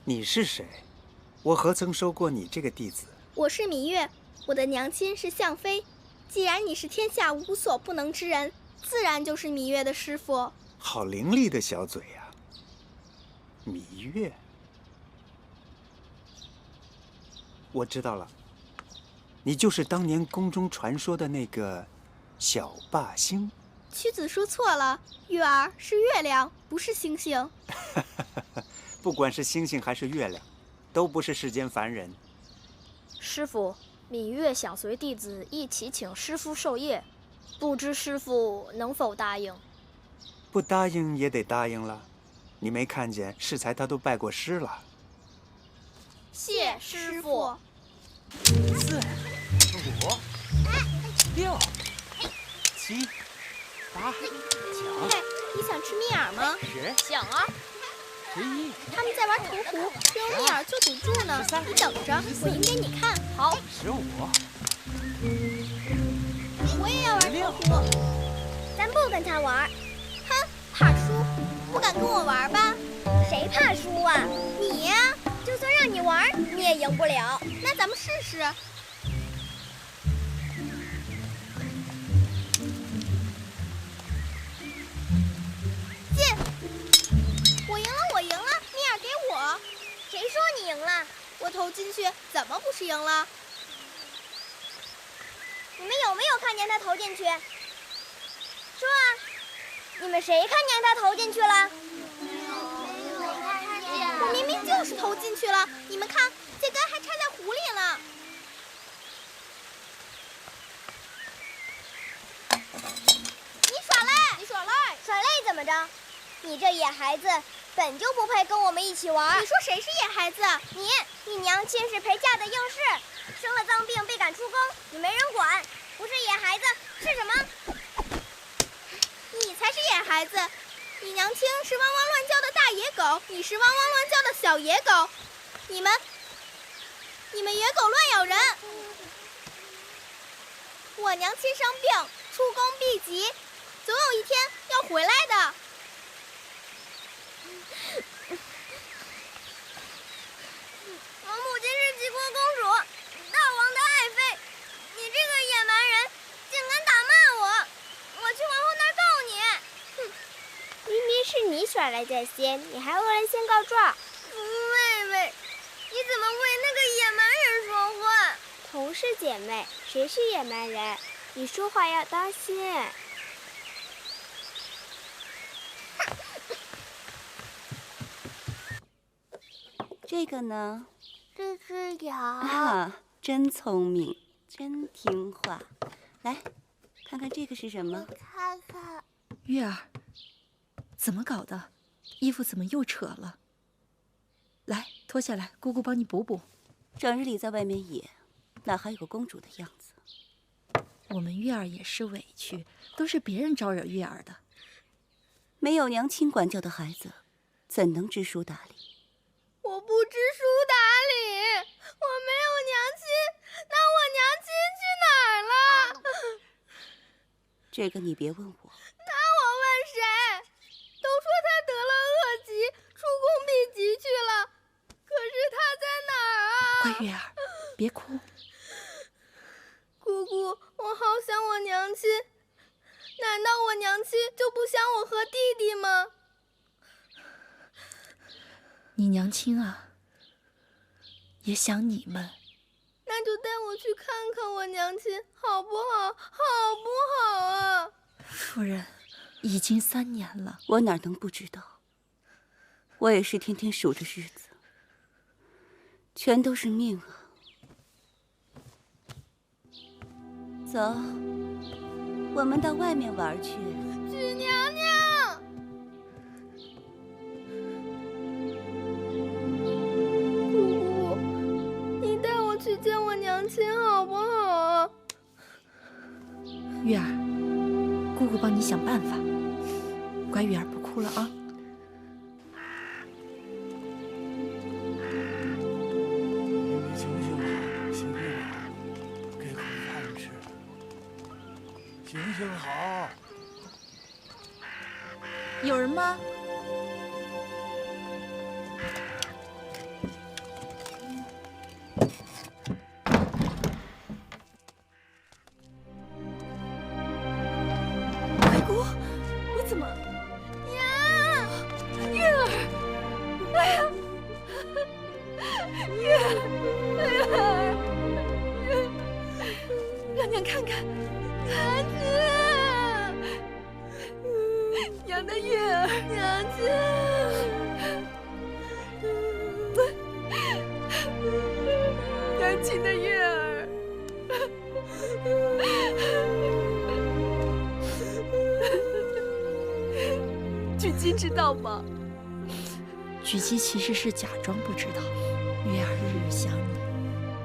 你是谁？我何曾收过你这个弟子？我是芈月，我的娘亲是向妃。既然你是天下无所不能之人，自然就是芈月的师傅。好伶俐的小嘴呀，芈月。我知道了，你就是当年宫中传说的那个小霸星。屈子说錯了，月兒是月亮，不是星星。不管是星星還是月亮，都不是世間凡人。師傅，芈月想隨弟子一起請師父授業，不知師父能否答應？不答應也得答應了。你沒看見適才他都拜過師了。謝師傅。4、5、6、7、8、9。嘿，你想吃蜜饵嗎10。想啊。11。他们在玩屠湖，用蜜饵做赌注呢。你等着，我赢給你看。好。15。我也要玩屠湖。咱不跟他玩。哼，怕輸，不敢跟我玩吧？誰怕輸啊？你呀。就算讓你玩，你也贏不了。那咱們試試。進！我贏了，我贏了！蜜饵給我。誰說你贏了？我投進去，怎麼不是贏了？你們有沒有看見他投進去？說啊！你們誰看見他投進去了？我明明就是投進去了，你們看，這根還插在湖裡了。你耍賴！你耍賴！耍賴怎麼着？你這野孩子本就不配跟我們一起玩。你說誰是野孩子？你娘親是陪嫁的應試，生了髒病被趕出宮，你沒人管，不是野孩子是什麼？你才是野孩子。你娘親是汪汪亂叫的大野狗，你是汪汪亂叫的小野狗，你們野狗亂咬人。我娘親生病，出宮避疾，總有一天要回來的。我母親是齊國公主，大王的愛妃，你這個野蠻人竟敢打罵我，我去王後那兒告你。明明是你耍賴在先，你還惡人先告狀。妹妹，你怎麼為那個野蠻人說話？同是姐妹，誰是野蠻人？你說話要當心。這個呢？這隻羊。啊，真聰明，真聽話。來，看看這個是什麼？看看。月兒。怎麼搞的？衣服怎麼又扯了？來，脫下來，姑姑幫你補補。整日裡在外面野，哪還有個公主的樣子？我們月兒也是委屈，都是別人招惹月兒的。沒有娘親管教的孩子，怎能知書達理？我不知書達理，我沒有娘親，那我娘親去哪兒了？這個你別問我。那我問誰？都說他得了惡疾，出宮避疾去了。可是他在哪兒啊？乖月兒，別哭。姑姑，我好想我娘親。難道我娘親就不想我和弟弟嗎？你娘親啊，也想你們。那就帶我去看看我娘親，好不好？好不好啊？夫人。已經3年了，我哪能不知道？我也是天天數着日子，全都是命啊！走，我們到外面玩去。許娘娘，姑姑，你帶我去見我娘親好不好啊？月兒，姑姑幫你想辦法。乖月兒，不哭了啊！你醒醒啊，醒醒啊，給口飯吃。醒醒好！有人嗎？知道嗎？菊姬其實是假裝不知道，月儿日日想你，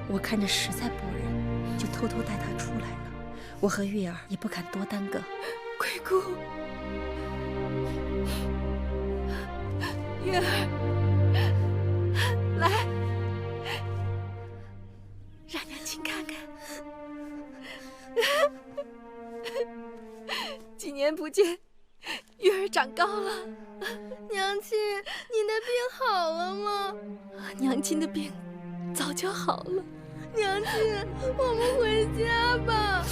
我看着實在不忍，就偷偷帶她出来了。我和月兒也不敢多耽搁。鬼姑，月兒，来，让娘亲看看。几年不见，月儿长高了。娘亲，你的病好了吗？娘亲的病早就好了。娘亲，我们回家吧。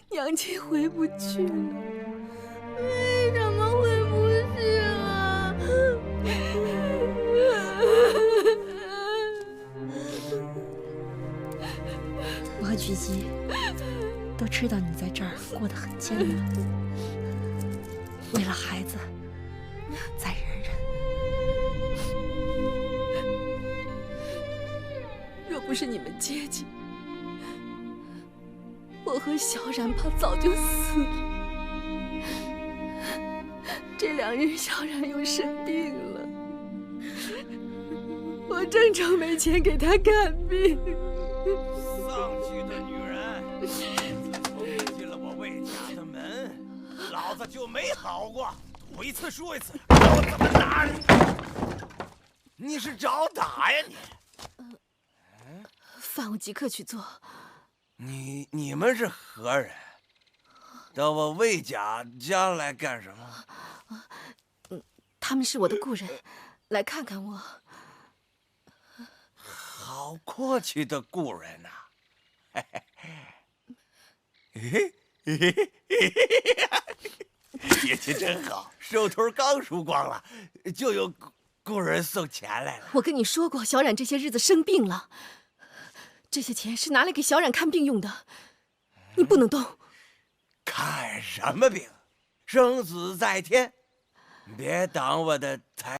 娘亲回不去了。为什么回不去了？我和菊姬都知道你在这儿过得很艰难，为了孩子，再忍忍。若不是你们接济，我和小冉怕早就死了。这2日小冉又生病了，我正愁没钱給她看病。喪氣的女人，自從你進了我魏家的門，老子就沒好過。賭一次輸一次，看我怎麼打你！你是找打呀你？飯我即刻去做。你們是何人？到我魏家來幹什麼？他們是我的故人，來看看我。好過去的故人吶！運氣真好，手頭剛輸光了，就有故人送錢來了。我跟你說過，小冉這些日子生病了，這些錢是拿來給小冉看病用的，你不能動。看什麼病？生死在天，別擋我的財。